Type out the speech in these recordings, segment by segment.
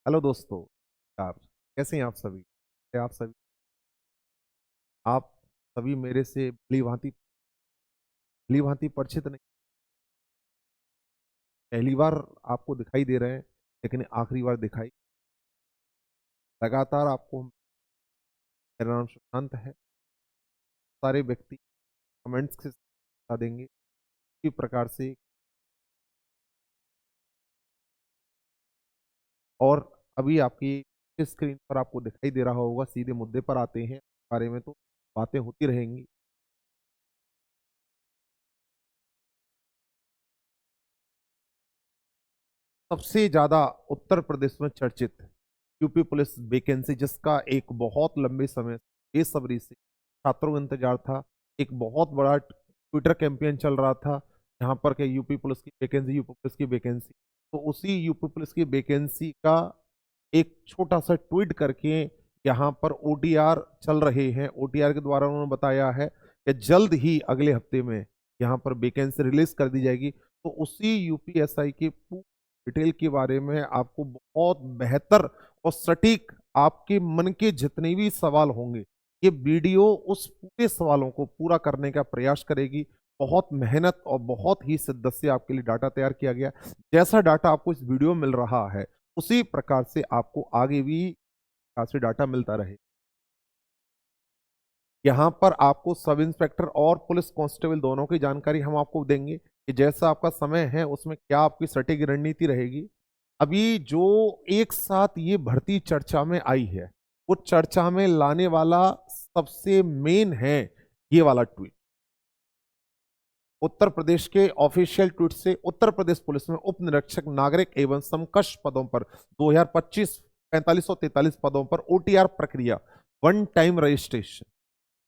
Hello दोस्तों। आप कैसे हैं? आप सभी मेरे से भली भांति परिचित नहीं। पहली बार आपको दिखाई दे रहे हैं, लेकिन आखिरी बार दिखाई लगातार आपको। मेरा नाम सुशांत है। सारे व्यक्ति कमेंट्स से बता देंगे इसी प्रकार से। और अभी आपकी स्क्रीन पर आपको दिखाई दे रहा होगा। सीधे मुद्दे पर आते हैं, बारे में तो बातें होती रहेंगी। सबसे ज्यादा उत्तर प्रदेश में चर्चित यूपी पुलिस वैकेंसी, जिसका एक बहुत लंबे समय से बेसब्री से छात्रों का इंतजार था। एक बहुत बड़ा ट्विटर कैंपेन चल रहा था यहाँ पर के यूपी पुलिस की वैकेंसी। तो उसी यूपी पुलिस की वैकेंसी का एक छोटा सा ट्वीट करके यहाँ पर ओटीआर चल रहे हैं। ओटीआर के द्वारा उन्होंने बताया है कि जल्द ही अगले हफ्ते में यहाँ पर वैकेंसी रिलीज कर दी जाएगी। तो उसी यूपीएसआई के डिटेल के बारे में आपको बहुत बेहतर और सटीक आपके मन के जितने भी सवाल होंगे, ये वीडियो उस पूरे सवालों को पूरा करने का प्रयास करेगी। बहुत मेहनत और बहुत ही शिद्दत से आपके लिए डाटा तैयार किया गया। जैसा डाटा आपको इस वीडियो में मिल रहा है, उसी प्रकार से आपको आगे भी से डाटा मिलता रहे। यहाँ पर आपको सब इंस्पेक्टर और पुलिस कांस्टेबल दोनों की जानकारी हम आपको देंगे कि जैसा आपका समय है उसमें क्या आपकी सटीक रणनीति रहेगी। अभी जो एक साथ ये भर्ती चर्चा में आई है, वो चर्चा में लाने वाला सबसे मेन है ये वाला ट्वीट। उत्तर प्रदेश के ऑफिशियल ट्वीट से उत्तर प्रदेश पुलिस में उप निरीक्षक नागरिक एवं समकक्ष पदों पर 2025 4543 पदों पर ओटीआर प्रक्रिया, वन टाइम रजिस्ट्रेशन,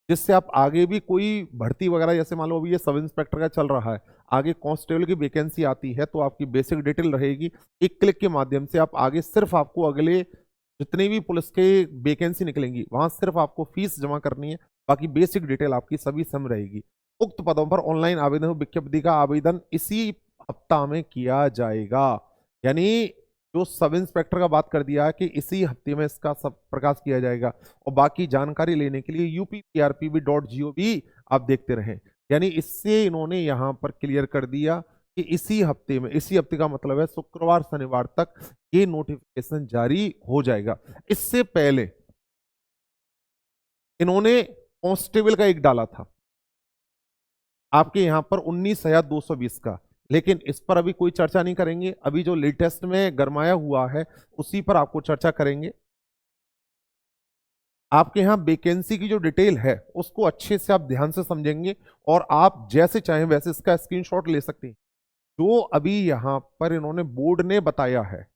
जिससे आप आगे भी कोई भर्ती वगैरह, जैसे मान लो अभी ये सब इंस्पेक्टर का चल रहा है, आगे कांस्टेबल की वैकेंसी आती है तो आपकी बेसिक डिटेल रहेगी। एक क्लिक के माध्यम से आप आगे सिर्फ आपको अगले जितनी भी पुलिस के वैकेंसी निकलेंगी वहां सिर्फ आपको फीस जमा करनी है, बाकी बेसिक डिटेल आपकी सभी सम रहेगी। उक्त पदों पर ऑनलाइन आवेदन विज्ञप्ति का आवेदन इसी हफ्ता में किया जाएगा। यानी जो सब इंस्पेक्टर का बात कर दिया है कि इसी हफ्ते में इसका सब प्रकाश किया जाएगा। और बाकी जानकारी लेने के लिए UPPRPB.gov आप देखते रहें। यानी इससे इन्होंने यहां पर क्लियर कर दिया कि इसी हफ्ते में, इसी हफ्ते का मतलब है शुक्रवार शनिवार तक ये नोटिफिकेशन जारी हो जाएगा। इससे पहले इन्होंने कांस्टेबल का एक डाला था आपके यहां पर 19,220 का, लेकिन इस पर अभी कोई चर्चा नहीं करेंगे। अभी जो लेटेस्ट में गरमाया हुआ है उसी पर आपको चर्चा करेंगे। आपके यहाँ वैकेंसी की जो डिटेल है उसको अच्छे से आप ध्यान से समझेंगे और आप जैसे चाहें वैसे इसका स्क्रीनशॉट ले सकते हैं। जो अभी यहाँ पर इन्होंने बोर्ड ने बताया है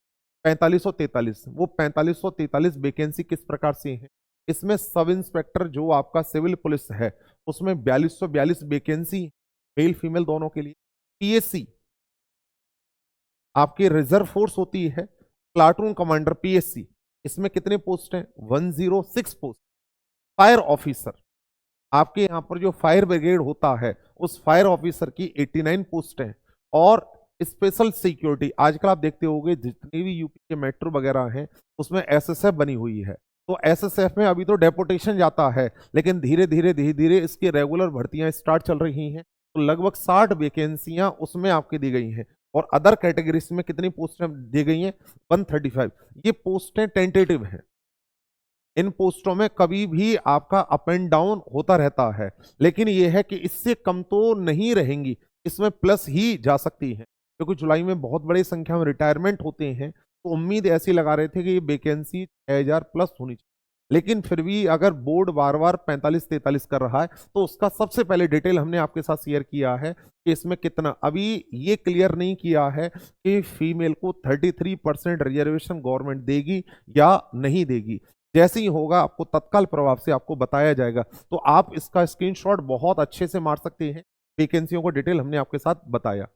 4543, वो 4543 वैकेंसी किस प्रकार से है। इसमें सब इंस्पेक्टर जो आपका सिविल पुलिस है उसमें 4242 वैकेंसी मेल फीमेल दोनों के लिए। पीएससी आपकी रिजर्व फोर्स होती है, प्लाटून कमांडर पीएससी, इसमें कितने पोस्ट हैं? 106 पोस्ट। फायर ऑफिसर, आपके यहां पर जो फायर ब्रिगेड होता है उस फायर ऑफिसर की 89 पोस्ट हैं। और स्पेशल सिक्योरिटी, आजकल आप देखते होंगे जितने भी यूपी के मेट्रो वगैरह हैं उसमें एसएसएफ बनी हुई है। तो एसएसएफ में अभी तो डेपुटेशन जाता है, लेकिन धीरे धीरे इसकी रेगुलर भर्तियां स्टार्ट चल रही हैं। तो लगभग 60 वैकेंसियां उसमें आपकी दी गई हैं। और अदर कैटेगरीज में कितनी पोस्टें दी गई हैं? 135। ये पोस्टें टेंटेटिव हैं। इन पोस्टों में कभी भी आपका अप एंड डाउन होता रहता है, लेकिन यह है कि इससे कम तो नहीं रहेंगी, इसमें प्लस ही जा सकती है, क्योंकि जुलाई में बहुत बड़ी संख्या में रिटायरमेंट होते हैं। तो उम्मीद ऐसी लगा रहे थे कि ये वैकेंसी 6,000 प्लस होनी चाहिए। लेकिन फिर भी अगर बोर्ड बार बार 45-43 कर रहा है तो उसका सबसे पहले डिटेल हमने आपके साथ शेयर किया है कि इसमें कितना। अभी ये क्लियर नहीं किया है कि फीमेल को 33% रिजर्वेशन गवर्नमेंट देगी या नहीं देगी। जैसे ही होगा आपको तत्काल प्रभाव से आपको बताया जाएगा। तो आप इसका स्क्रीनशॉट बहुत अच्छे से मार सकते हैं। वैकेंसियों को डिटेल हमने आपके साथ बताया।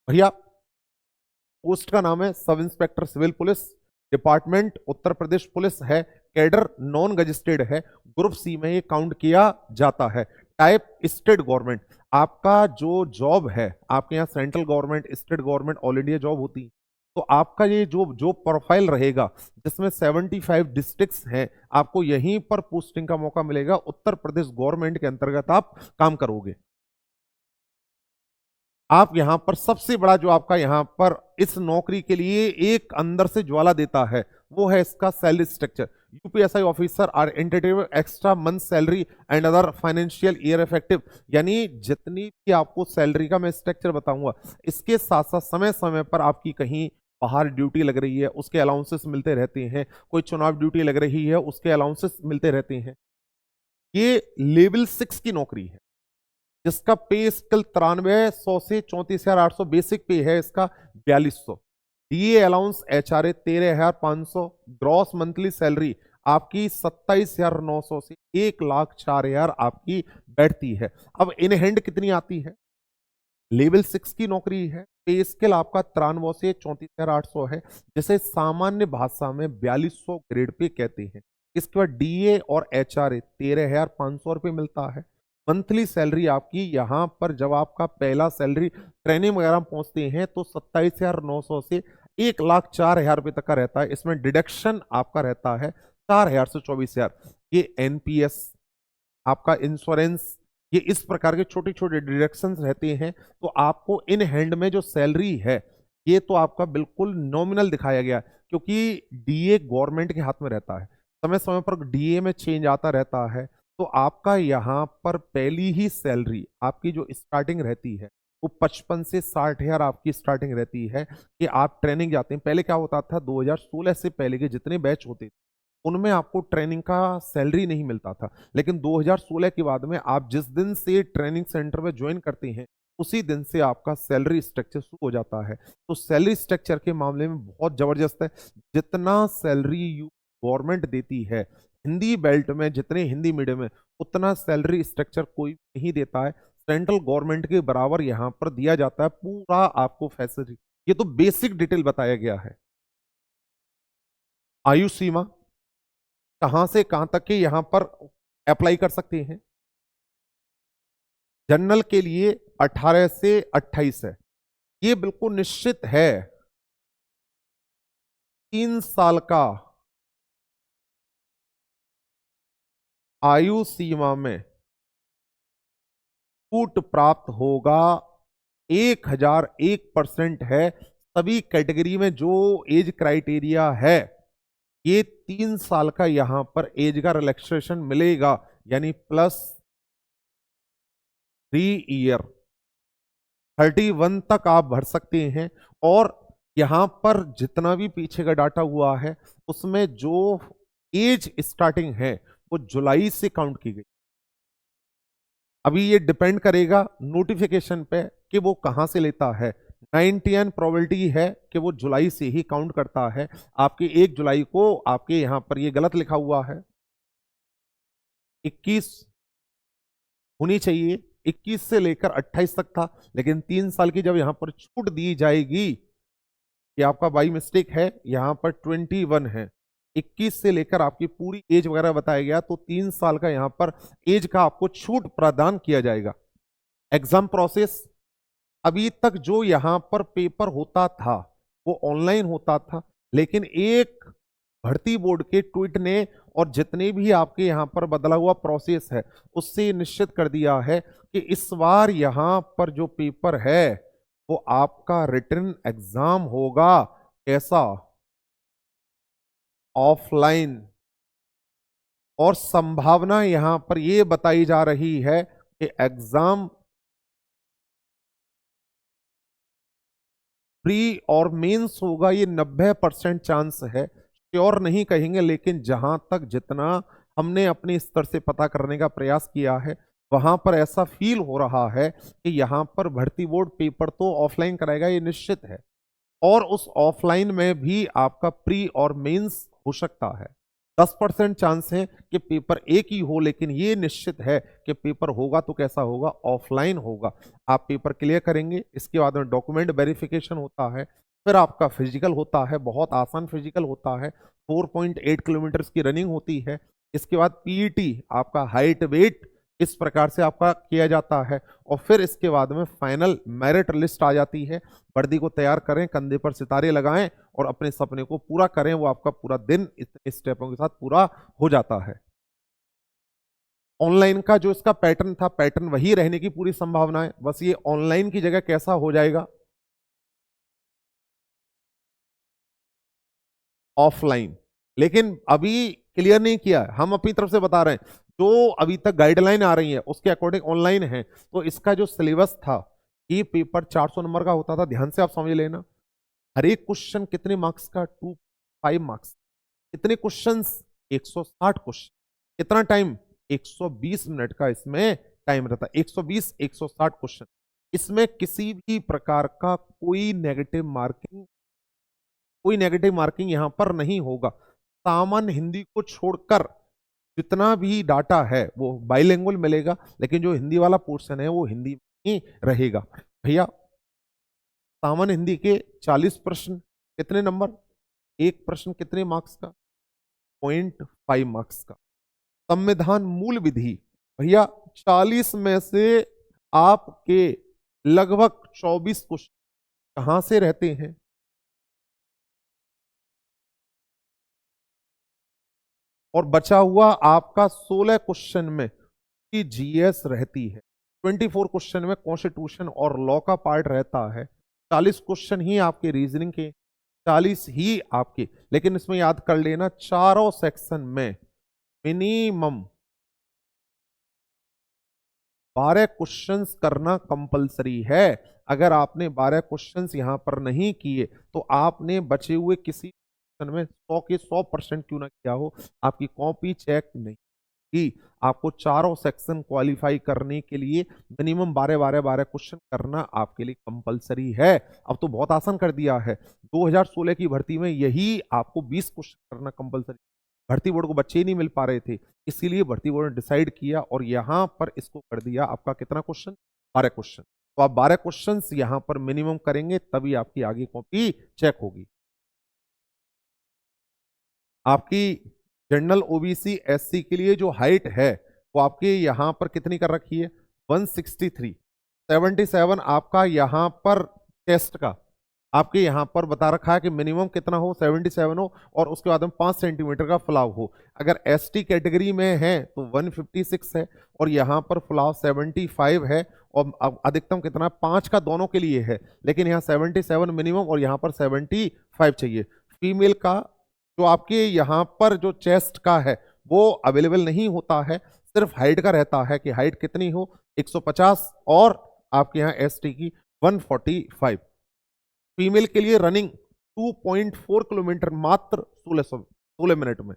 भैया पोस्ट का नाम है sub inspector civil police, department Uttar Pradesh police है, कैडर नॉन गजिस्टेड है, ग्रुप सी में ये काउंट किया जाता है। टाइप स्टेट गवर्नमेंट, आपका जो जॉब है आपके यहाँ central government, state government, all India job होती है। तो आपका ये जो जो प्रोफाइल रहेगा जिसमें 75 डिस्ट्रिक्ट्स हैं, आपको यहीं पर पोस्टिंग का मौका मिलेगा। उत्तर प्रदेश गवर्नमेंट के अंतर्गत आप काम करोगे। आप यहां पर सबसे बड़ा जो आपका यहां पर इस नौकरी के लिए एक अंदर से ज्वाला देता है, वो है इसका salary structure. UPSI officer are entertain extra month salary and other financial year effective, यानी जितनी भी आपको सैलरी का मैं स्ट्रक्चर बताऊंगा, इसके साथ साथ समय समय पर आपकी कहीं बाहर ड्यूटी लग रही है, उसके अलाउंसेस मिलते रहते हैं। कोई चुनाव ड्यूटी लग रही है, उसके अलाउंसेस मिलते रहते हैं। ये लेवल 6 की नौकरी है जिसका पे स्केल 9300 से 34,800, बेसिक पे है इसका 4200। DA allowance HRA 13,500, gross monthly salary आपकी 27,900 से 1,04,000 आपकी बैठती है। अब इन हैंड कितनी आती है? लेवल 6 की नौकरी है, पे स्केल आपका 93 से 34,800 है, जिसे सामान्य भाषा में 4200 ग्रेड पे कहते हैं। इसके बाद डीए और एचआरए 13,500 रुपये मिलता है। मंथली सैलरी आपकी यहाँ पर जब आपका पहला सैलरी ट्रेनिंग वगैरह पहुंचते हैं तो 27,900 से 1,04,000 रुपये तक का रहता है। इसमें डिडक्शन आपका रहता है 4,000 से 24,000। ये एनपीएस, आपका इंश्योरेंस, ये इस प्रकार के छोटे छोटे डिडक्शंस रहते हैं। तो आपको इन हैंड में जो सैलरी है, ये तो आपका बिल्कुल नॉमिनल दिखाया गया है, क्योंकि डीए गवर्नमेंट के हाथ में रहता है। समय समय पर डीए में चेंज आता रहता है। तो आपका यहाँ पर पहली ही सैलरी आपकी जो स्टार्टिंग रहती है वो 55 से 60,000 आपकी स्टार्टिंग रहती है कि आप ट्रेनिंग जाते हैं। पहले क्या होता था, 2016 से पहले के जितने बैच होते थे उनमें आपको ट्रेनिंग का सैलरी नहीं मिलता था। लेकिन 2016 के बाद में आप जिस दिन से ट्रेनिंग सेंटर में ज्वाइन करते हैं उसी दिन से आपका सैलरी स्ट्रक्चर शुरू हो जाता है। तो सैलरी स्ट्रक्चर के मामले में बहुत जबरदस्त है। जितना सैलरी गवर्नमेंट देती है हिंदी बेल्ट में, जितने हिंदी मीडियम में, उतना सैलरी स्ट्रक्चर कोई नहीं देता है। सेंट्रल गवर्नमेंट के बराबर यहाँ पर दिया जाता है पूरा आपको फैसिलिटी। ये तो बेसिक डिटेल बताया गया है। आयु सीमा कहां से कहां तक के यहां पर अप्लाई कर सकते हैं? जनरल के लिए 18 से 28 है। ये बिल्कुल निश्चित है। 3 साल का आयु सीमा में छूट प्राप्त होगा। 1001% है। सभी कैटेगरी में जो एज क्राइटेरिया है, ये 3 साल का यहां पर एज का रिलैक्सेशन मिलेगा, यानी +3 ईयर 31 तक आप भर सकते हैं। और यहां पर जितना भी पीछे का डाटा हुआ है उसमें जो एज स्टार्टिंग है वो जुलाई से काउंट की गई। अभी ये डिपेंड करेगा नोटिफिकेशन पे कि वो कहां से लेता है। 99 प्रोबेबिलिटी है कि वो जुलाई से ही काउंट करता है। आपकी 1 जुलाई को आपके यहां पर ये गलत लिखा हुआ है, 21 होनी चाहिए, 21 से लेकर 28 तक था। लेकिन 3 साल की जब यहां पर छूट दी जाएगी, ये आपका बाई मिस्टेक है, यहां पर 21 है, 21 से लेकर आपकी पूरी एज वगैरह बताया गया, तो 3 साल का यहां पर एज का आपको छूट प्रदान किया जाएगा। एग्जाम प्रोसेस, अभी तक जो यहां पर पेपर होता था वो ऑनलाइन होता था, लेकिन एक भर्ती बोर्ड के ट्वीट ने और जितने भी आपके यहां पर बदला हुआ प्रोसेस है उससे निश्चित कर दिया है कि इस बार यहां पर जो पेपर है वो आपका रिटन एग्जाम होगा। कैसा? ऑफलाइन। और संभावना यहां पर यह बताई जा रही है कि एग्जाम प्री और मेंस होगा। ये 90% चांस है, श्योर नहीं कहेंगे, लेकिन जहां तक जितना हमने अपने स्तर से पता करने का प्रयास किया है वहां पर ऐसा फील हो रहा है कि यहां पर भर्ती बोर्ड पेपर तो ऑफलाइन कराएगा, ये निश्चित है। और उस ऑफलाइन में भी आपका प्री और मेंस हो सकता है। 10% चांस है कि पेपर एक ही हो, लेकिन ये निश्चित है कि पेपर होगा तो कैसा होगा, ऑफलाइन होगा। आप पेपर क्लियर करेंगे, इसके बाद में डॉक्यूमेंट वेरिफिकेशन होता है, फिर आपका फिजिकल होता है, बहुत आसान फिजिकल होता है, 4.8 किलोमीटर की रनिंग होती है। इसके बाद पीईटी, आपका हाइट वेट इस प्रकार से आपका किया जाता है। और फिर इसके बाद में फाइनल मेरिट लिस्ट आ जाती है। वर्दी को तैयार करें, कंधे पर सितारे लगाएं और अपने सपने को पूरा करें। वो आपका पूरा दिन इतने स्टेपों के साथ पूरा हो जाता है। ऑनलाइन का जो इसका पैटर्न था, पैटर्न वही रहने की पूरी संभावना है, बस ये ऑनलाइन की जगह कैसा हो जाएगा, ऑफलाइन। लेकिन अभी क्लियर नहीं किया है, हम अपनी तरफ से बता रहे हैं जो अभी तक गाइडलाइन आ रही है उसके अकॉर्डिंग ऑनलाइन है। तो इसका जो सिलेबस था, ये पेपर 400 नंबर का होता था, ध्यान से आप समझ लेना। हर एक क्वेश्चन कितने मार्क्स का, 5 मार्क्स। कितने क्वेश्चंस, 160 क्वेश्चन। कितना टाइम, 120 मिनट का इसमें टाइम रहता है। 120 160 क्वेश्चन। इसमें किसी भी प्रकार का कोई नेगेटिव मार्किंग यहां पर नहीं होगा। सामान्य हिंदी को छोड़कर जितना भी डाटा है वो बाइलिंगुअल मिलेगा, लेकिन जो हिंदी वाला पोर्शन है वो हिंदी में ही रहेगा। भैया सामान्य हिंदी के 40 प्रश्न, कितने नंबर, एक प्रश्न कितने मार्क्स का, 0.5 मार्क्स का। संविधान मूल विधि, भैया 40 में से आपके लगभग 24 क्वेश्चन कहां से रहते हैं, और बचा हुआ आपका 16 क्वेश्चन में जीएस रहती है। 24 क्वेश्चन में कॉन्स्टिट्यूशन और लॉ का पार्ट रहता है। 40 क्वेश्चन ही आपके रीजनिंग के, 40 ही आपके। लेकिन इसमें याद कर लेना, चारों सेक्शन में मिनिमम 12 क्वेश्चंस करना कंपलसरी है। अगर आपने 12 क्वेश्चंस यहां पर नहीं किए तो आपने बचे हुए किसी क्वेश्चन में 100 के 100% क्यों ना किया हो, आपकी कॉपी चेक नहीं की। आपको चारों सेक्शन क्वालिफाई करने के लिए मिनिमम 12 क्वेश्चन करना आपके लिए कंपलसरी है। अब तो बहुत आसान कर दिया है। 2016 की भर्ती में यही आपको 20 क्वेश्चन करना कंपलसरी। भर्ती बोर्ड को बच्चे ही नहीं मिल पा रहे थे, इसीलिए भर्ती बोर्ड ने डिसाइड किया और यहां पर इसको कर दिया आपका कितना क्वेश्चन, 12 क्वेश्चन। तो आप 12 क्वेश्चन यहां पर मिनिमम करेंगे तभी आपकी आगे कॉपी चेक होगी। आपकी जनरल ओबीसी एससी के लिए जो हाइट है वो आपके यहां पर कितनी कर रखी है, 163। 77 आपका यहां पर चेस्ट का आपके यहां पर बता रखा है कि मिनिमम कितना हो, 77 हो, और उसके बाद में 5 सेंटीमीटर का फुलाव हो। अगर एसटी कैटेगरी में है तो 156 है, और यहां पर फुलाव 75 है। और अब अधिकतम कितना, 5 का दोनों के लिए है, लेकिन यहाँ 77 मिनिमम और यहाँ पर 75 चाहिए। फीमेल का जो आपके यहाँ पर जो चेस्ट का है वो अवेलेबल नहीं होता है, सिर्फ हाइट का रहता है कि हाइट कितनी हो, 150, और आपके यहाँ एसटी की 145। फीमेल के लिए रनिंग 2.4 किलोमीटर मात्र 16 मिनट में।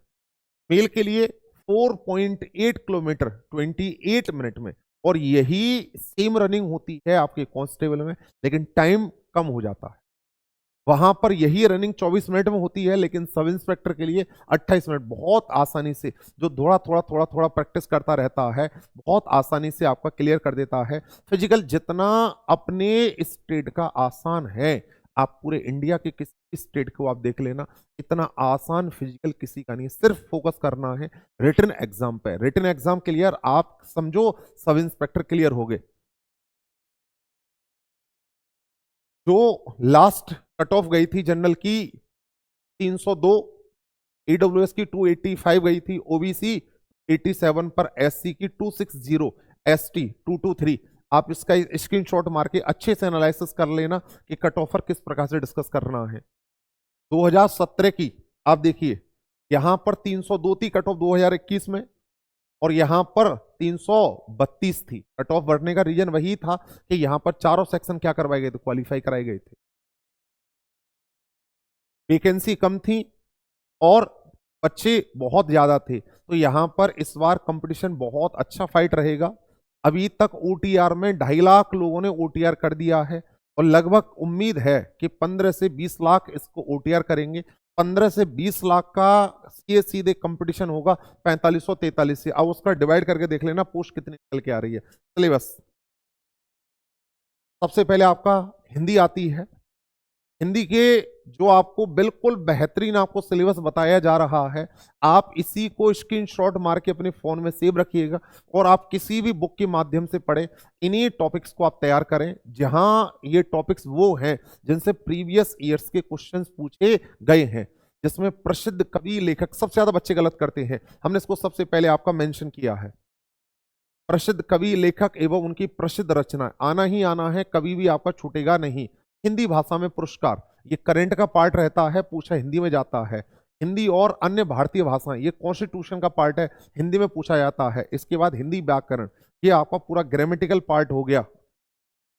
मेल के लिए 4.8 किलोमीटर 28 मिनट में। और यही सेम रनिंग होती है आपके कांस्टेबल में, लेकिन टाइम कम हो जाता है। वहां पर यही रनिंग 24 मिनट में होती है, लेकिन सब इंस्पेक्टर के लिए 28 मिनट। बहुत आसानी से जो थोड़ा प्रैक्टिस करता रहता है बहुत आसानी से आपका क्लियर कर देता है। फिजिकल जितना अपने स्टेट का आसान है, आप पूरे इंडिया के किसी स्टेट को आप देख लेना, इतना आसान फिजिकल किसी का नहीं। सिर्फ फोकस करना है रिटन एग्जाम पे। रिटन एग्जाम क्लियर, आप समझो सब इंस्पेक्टर क्लियर हो गए। जो लास्ट कट ऑफ गई थी जनरल की 302, ईडब्ल्यूएस की 285 गई थी, ओबीसी 87 पर, एससी की 260, एसटी 223। आप इसका स्क्रीनशॉट मार के अच्छे से एनालिसिस कर लेना कि कट ऑफर किस प्रकार से डिस्कस करना है। 2017 की आप देखिए, यहां पर 302 थी कट ऑफ 2021 में, और यहां पर 332 थी। कट ऑफ बढ़ने का रीजन वही था कि यहां पर चारों सेक्शन क्या करवाए गए थे, क्वालिफाई कराए गए थे। वैकेंसी कम थी और बच्चे बहुत ज्यादा थे, तो यहां पर इस बार कंपटीशन बहुत अच्छा फाइट रहेगा। अभी तक ओटीआर में 2.5 लाख लोगों ने ओटीआर कर दिया है, और लगभग उम्मीद है कि 15 से 20 लाख इसको ओटीआर करेंगे। 15 से 20 लाख का ये सीधे कंपटीशन होगा 4543 से। अब उसका डिवाइड करके देख लेना पोस्ट कितनी निकल के आ रही है। सिलेबस सबसे पहले आपका हिंदी आती है, हिंदी के जो आपको बिल्कुल बेहतरीन आपको सिलेबस बताया जा रहा है, आप इसी को स्क्रीनशॉट मार के अपने फोन में सेव रखिएगा और आप किसी भी बुक के माध्यम से पढ़ें। इन्हीं टॉपिक्स को आप तैयार करें, जहां ये टॉपिक्स वो हैं जिनसे प्रीवियस ईयर्स के क्वेश्चंस पूछे गए हैं, जिसमें प्रसिद्ध कवि लेखक सबसे ज्यादा बच्चे गलत करते हैं। हमने इसको सबसे पहले आपका मेंशन किया है। प्रसिद्ध कवि लेखक एवं उनकी प्रसिद्ध रचना आना ही आना है, कभी भी आपका छूटेगा नहीं। हिंदी भाषा में पुरस्कार, ये करंट का पार्ट रहता है, पूछा हिंदी में जाता है। हिंदी और अन्य भारतीय भाषाएं, ये कॉन्स्टिट्यूशन का पार्ट है, हिंदी में पूछा जाता है। इसके बाद हिंदी व्याकरण, ये आपका पूरा ग्रामेटिकल पार्ट हो गया।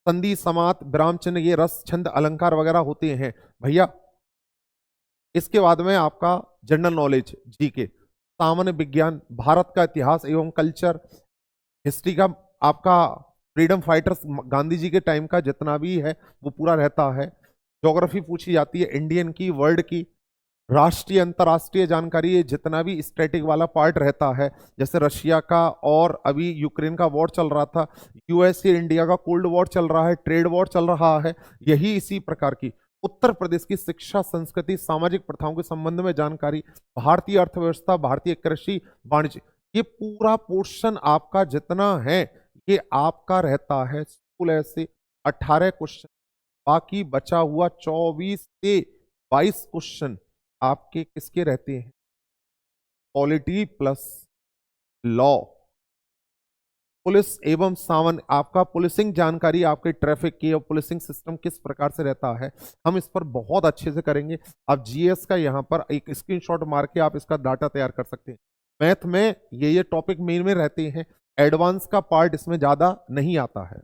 संधि समात विराम चिन्ह, ये रस छंद अलंकार वगैरह होते हैं भैया। इसके बाद में आपका जनरल नॉलेज, जीके, सामान्य विज्ञान, भारत का इतिहास एवं कल्चर, हिस्ट्री का आपका फ्रीडम फाइटर्स गांधी जी के टाइम का जितना भी है वो पूरा रहता है। ज्योग्राफी पूछी जाती है, इंडियन की, वर्ल्ड की, राष्ट्रीय अंतरराष्ट्रीय जानकारी, ये जितना भी स्टैटिक वाला पार्ट रहता है, जैसे रशिया का और अभी यूक्रेन का वॉर चल रहा था, यूएसए इंडिया का कोल्ड वॉर चल रहा है, ट्रेड वॉर चल रहा है, यही इसी प्रकार की। उत्तर प्रदेश की शिक्षा, संस्कृति, सामाजिक प्रथाओं के संबंध में जानकारी, भारतीय अर्थव्यवस्था, भारतीय कृषि, वाणिज्य, ये पूरा पोर्शन आपका जितना है ये आपका रहता है। कुल ऐसे 18 क्वेश्चन, बाकी बचा हुआ 24 से 22 क्वेश्चन आपके किसके रहते हैं? पॉलिटी प्लस लॉ, पुलिस एवं सावन, आपका पुलिसिंग जानकारी, आपके ट्रैफिक की और पुलिसिंग सिस्टम किस प्रकार से रहता है, हम इस पर बहुत अच्छे से करेंगे। आप जीएस का यहाँ पर एक स्क्रीनशॉट मार के आप इसका डाटा तैयार कर सकते हैं। मैथ में ये टॉपिक मेन में रहते हैं, एडवांस का पार्ट इसमें ज्यादा नहीं आता है।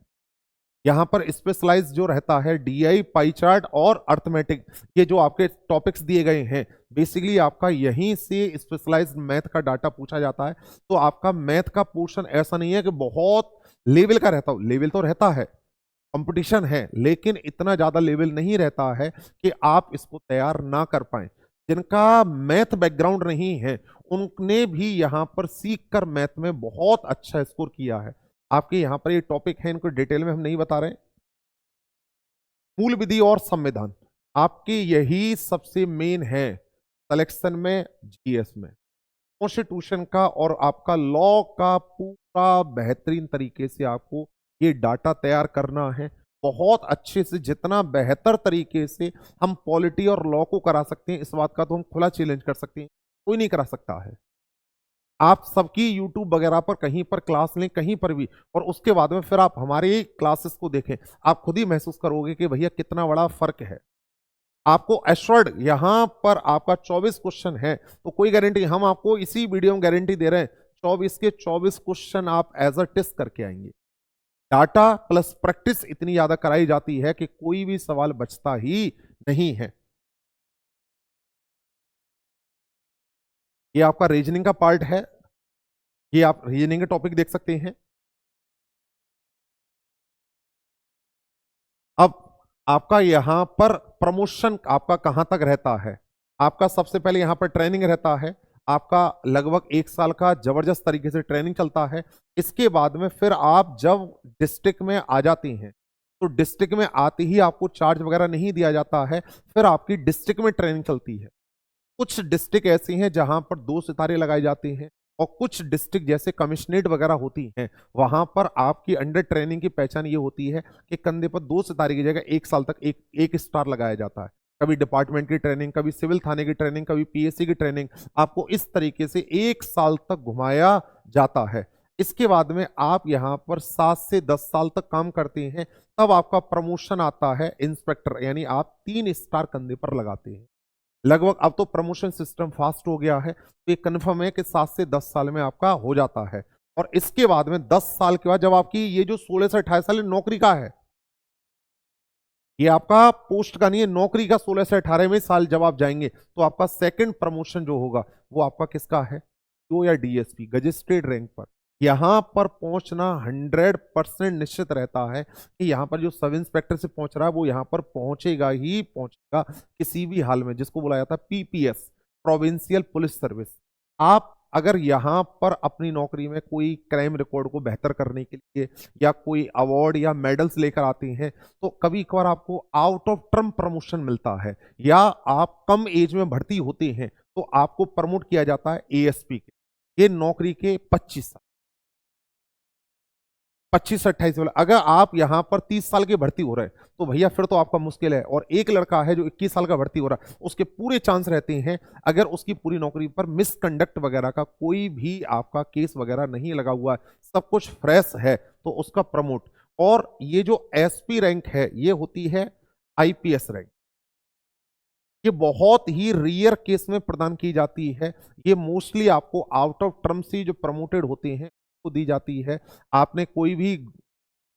यहाँ पर स्पेशलाइज जो रहता है डीआई, पाई चार्ट और अर्थमेटिक, ये जो आपके टॉपिक्स दिए गए हैं, बेसिकली आपका यहीं से स्पेशलाइज्ड मैथ का डाटा पूछा जाता है। तो आपका मैथ का पोर्शन ऐसा नहीं है कि बहुत लेवल का रहता हो, लेवल तो रहता है, कंपटीशन है, लेकिन इतना ज्यादा लेवल नहीं रहता है कि आप इसको तैयार ना कर पाए। जिनका मैथ बैकग्राउंड नहीं है उनने भी यहाँ पर सीख कर मैथ में बहुत अच्छा स्कोर किया है। आपके यहाँ पर ये टॉपिक है, इनको डिटेल में हम नहीं बता रहे। मूल विधि और संविधान, आपके यही सबसे मेन है सिलेक्शन में, जीएस में, कॉन्स्टिट्यूशन का और आपका लॉ का पूरा बेहतरीन तरीके से आपको ये डाटा तैयार करना है। बहुत अच्छे से, जितना बेहतर तरीके से हम पॉलिटी और लॉ को करा सकते हैं, इस बात का तो हम खुला चैलेंज कर सकते हैं, कोई नहीं करा सकता है। आप सबकी यूट्यूब वगैरह पर कहीं पर क्लास लें, कहीं पर भी, और उसके बाद में फिर आप हमारे क्लासेस को देखें, आप खुद ही महसूस करोगे कि भैया कितना बड़ा फर्क है। आपको एश्योर्ड यहां पर आपका 24 क्वेश्चन है, तो कोई गारंटी, हम आपको इसी वीडियो में गारंटी दे रहे हैं 24 के 24 क्वेश्चन आप एज अ टेस्ट करके आएंगे। डाटा प्लस प्रैक्टिस इतनी ज्यादा कराई जाती है कि कोई भी सवाल बचता ही नहीं है। ये आपका रीजनिंग का पार्ट है, ये आप रीजनिंग के टॉपिक देख सकते हैं। अब आपका यहां पर प्रमोशन आपका कहां तक रहता है? आपका सबसे पहले यहां पर ट्रेनिंग रहता है, आपका लगभग 1 साल का जबरदस्त तरीके से ट्रेनिंग चलता है। इसके बाद में फिर आप जब डिस्ट्रिक्ट में आ जाते हैं, तो डिस्ट्रिक्ट में आते ही आपको चार्ज वगैरह नहीं दिया जाता है, फिर आपकी डिस्ट्रिक्ट में ट्रेनिंग चलती है। कुछ डिस्ट्रिक्ट ऐसी हैं जहां पर 2 सितारे लगाए जाते हैं, और कुछ डिस्ट्रिक्ट जैसे कमिश्नरेट वगैरह होती हैं, वहां पर आपकी अंडर ट्रेनिंग की पहचान ये होती है कि कंधे पर 2 सितारे की जगह 1 साल तक एक स्टार लगाया जाता है। कभी डिपार्टमेंट की ट्रेनिंग, कभी सिविल थाने की ट्रेनिंग, कभी पीएससी की ट्रेनिंग, आपको इस तरीके से 1 साल तक घुमाया जाता है। इसके बाद में आप यहाँ पर 7 से 10 साल तक काम करते हैं, तब आपका प्रमोशन आता है इंस्पेक्टर, यानी आप 3 स्टार कंधे पर लगाते हैं। लगभग अब तो प्रमोशन सिस्टम फास्ट हो गया है, तो ये कन्फर्म है कि 7 से 10 साल में आपका हो जाता है। और इसके बाद में 10 साल के बाद जब आपकी ये जो 16 से 28 साल नौकरी का है, ये आपका पोस्ट का नहीं है, नौकरी का 16 से 18वें साल जब आप जाएंगे, तो आपका सेकंड प्रमोशन जो होगा वो आपका किसका है? जो या डीएसपी, गजिस्ट्रेट रैंक पर यहां पर पहुंचना 100% निश्चित रहता है कि यहां पर जो सब इंस्पेक्टर से पहुंच रहा है वो यहां पर पहुंचेगा ही पहुंचेगा किसी भी हाल में, जिसको बोला जाता है पीपीएस, प्रोविंशियल पुलिस सर्विस। आप अगर यहाँ पर अपनी नौकरी में कोई क्राइम रिकॉर्ड को बेहतर करने के लिए या कोई अवार्ड या मेडल्स लेकर आते हैं, तो कभी कभार आपको आउट ऑफ टर्म प्रमोशन मिलता है, या आप कम एज में भर्ती होते हैं तो आपको प्रमोट किया जाता है एएसपी के, ये नौकरी के 25 से 28 वाला। अगर आप यहां पर 30 साल के भर्ती हो रहे हैं तो भैया फिर तो आपका मुश्किल है। और एक लड़का है जो 21 साल का भर्ती हो रहा है, उसके पूरे चांस रहते हैं, अगर उसकी पूरी नौकरी पर मिसकंडक्ट वगैरह का कोई भी आपका केस वगैरह नहीं लगा हुआ है, सब कुछ फ्रेश है, तो उसका प्रमोट। और ये जो एसपी रैंक है ये होती है आईपीएस रैंक, ये बहुत ही रेयर केस में प्रदान की जाती है। ये मोस्टली आपको आउट ऑफ टर्म से जो प्रमोटेड होते हैं को दी जाती है। आपने कोई भी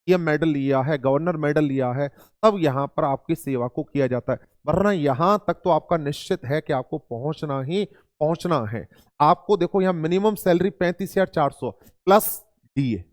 ये मेडल लिया है, गवर्नर मेडल लिया है, तब यहां पर आपकी सेवा को किया जाता है, वरना यहां तक तो आपका निश्चित है कि आपको पहुंचना ही पहुंचना है। आपको देखो यहां मिनिमम सैलरी 35,400 प्लस डीए,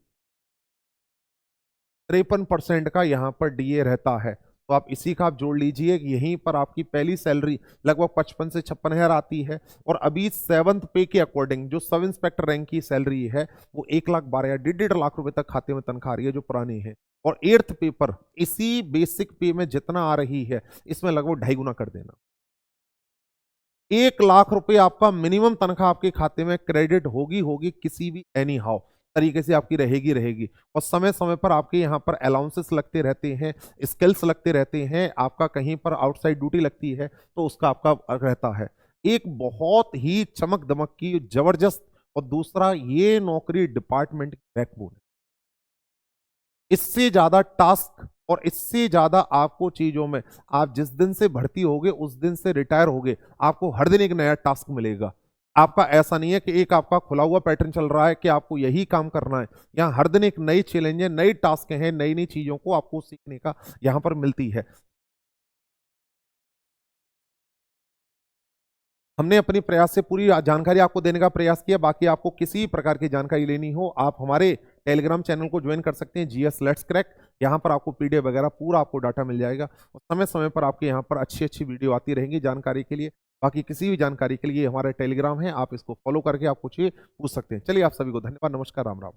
53% का यहां पर डीए रहता है। तो आप इसी का आप जोड़ लीजिए कि यहीं पर आपकी पहली सैलरी लगभग 55 से 56,000 आती है। और अभी 7th पे के अकॉर्डिंग जो सब इंस्पेक्टर रैंक की सैलरी है वो 1,12,000 या 1.5 लाख रुपए तक खाते में तनख्वाह आ रही है जो पुरानी है। और 8th पे पर इसी बेसिक पे में जितना आ रही है इसमें लगभग 2.5 गुना कर देना। 1 लाख रुपए आपका मिनिमम तनख्वाह आपके खाते में क्रेडिट होगी होगी, किसी भी एनी हाउ तरीके से आपकी रहेगी रहेगी। और समय समय पर आपके यहाँ पर अलाउंसेस लगते रहते हैं, स्किल्स लगते रहते हैं, आपका कहीं पर आउटसाइड ड्यूटी लगती है तो उसका आपका रहता है। एक बहुत ही चमक दमक की जबरदस्त, और दूसरा ये नौकरी डिपार्टमेंट की बैकबोन है। इससे ज्यादा टास्क और इससे ज्यादा आपको चीजों में, आप जिस दिन से भर्ती होगे उस दिन से रिटायर होगे, आपको हर दिन एक नया टास्क मिलेगा। आपका ऐसा नहीं है कि एक आपका खुला हुआ पैटर्न चल रहा है कि आपको यही काम करना है। यहाँ हर दिन एक नई चैलेंज है, नई टास्क हैं, नई नई चीजों को आपको सीखने का यहाँ पर मिलती है। हमने अपनी प्रयास से पूरी जानकारी आपको देने का प्रयास किया। बाकी आपको किसी प्रकार की जानकारी लेनी हो, आप हमारे टेलीग्राम चैनल को ज्वाइन कर सकते हैं, जीएस लेट्स क्रैक। यहाँ पर आपको पीडीएफ वगैरह पूरा आपको डाटा मिल जाएगा, और समय समय पर आपके यहाँ पर अच्छी अच्छी वीडियो आती रहेंगी जानकारी के लिए। बाकी किसी भी जानकारी के लिए हमारा टेलीग्राम है, आप इसको फॉलो करके आप कुछ पूछ सकते हैं। चलिए आप सभी को धन्यवाद, नमस्कार, राम राम।